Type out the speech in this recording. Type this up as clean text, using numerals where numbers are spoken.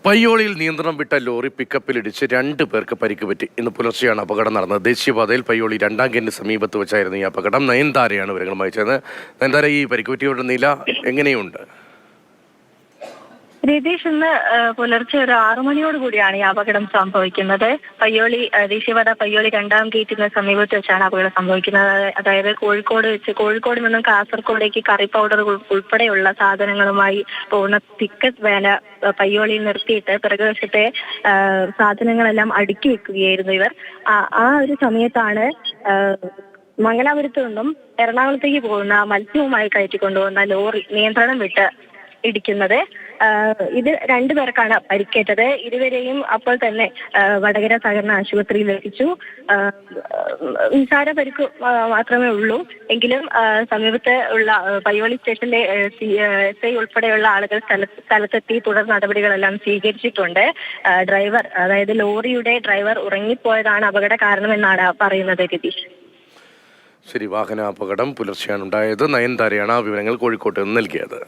പയ്യോളിയിൽ നിയന്ത്രണം വിട്ട ലോറി പിക്കപ്പിലിടിച്ച് 2 പേർക്ക് പരിക്ക് പറ്റി. ഇന്ന് പുലർച്ചെയാണ് അപകടം നടന്നത്. ദേശീയപാതയിൽ പയ്യോളി 2-ാം ഗേറ്റിന് സമീപത്ത് വെച്ചായിരുന്നു ഈ അപകടം. നയൻതാരയാണ് വിവരങ്ങളുമായി ചേർന്നത്. നയൻതാര, ഈ പരിക്ക് പറ്റിയവരുടെ നില എങ്ങനെയുണ്ട്? രതീഷ്, ഇന്ന് പുലർച്ചെ ഒരു 6 മണിയോട് കൂടിയാണ് ഈ അപകടം സംഭവിക്കുന്നത്. പയ്യോളി ദേശീയപാത പയ്യോളി 2-ാം ഗേറ്റിന് സമീപത്ത് വെച്ചാണ് അപകടം സംഭവിക്കുന്നത്. അതായത് കോഴിക്കോട് നിന്നും കാസർഗോഡേക്ക് കറി പൗഡർ ഉൾപ്പെടെയുള്ള സാധനങ്ങളുമായി പോകുന്ന പിക്കപ്പ് വാന പയ്യോളിയിൽ നിർത്തിയിട്ട് പിറകുവശത്തെ സാധനങ്ങളെല്ലാം അടുക്കി വെക്കുകയായിരുന്നു ഇവർ. ആ ഒരു സമയത്താണ് മംഗലാപുരത്ത് നിന്നും എറണാകുളത്തേക്ക് പോകുന്ന മത്സ്യവുമായി കയറ്റിക്കൊണ്ടുപോകുന്ന ലോറി നിയന്ത്രണം വിട്ട് ഇടിക്കുന്നത്. ഇത് 2 പേർക്കാണ് പരിക്കേറ്റത്. ഇരുവരെയും അപ്പോൾ തന്നെ വടകര സഹകരണ ആശുപത്രിയിൽ എത്തിച്ചു. നിസാര പരിക്ക് മാത്രമേ ഉള്ളൂ. എങ്കിലും സമീപത്ത് ഉള്ള പയ്യോളി സ്റ്റേഷനിലെ SI ഉൾപ്പെടെയുള്ള ആളുകൾ സ്ഥലത്തെത്തി തുടർ നടപടികളെല്ലാം സ്വീകരിച്ചിട്ടുണ്ട്. ഡ്രൈവർ, അതായത് ലോറിയുടെ ഡ്രൈവർ ഉറങ്ങിപ്പോയതാണ് അപകട കാരണമെന്നാണ് പറയുന്നത്. രതീഷ്, ശരി, വാഹന അപകടം പുലർച്ചെയാണ് ഉണ്ടായത്. നയൻതാരയാണ് ആ വിവരങ്ങൾ കോഴിക്കോട്ട് നിന്ന് നൽകിയത്.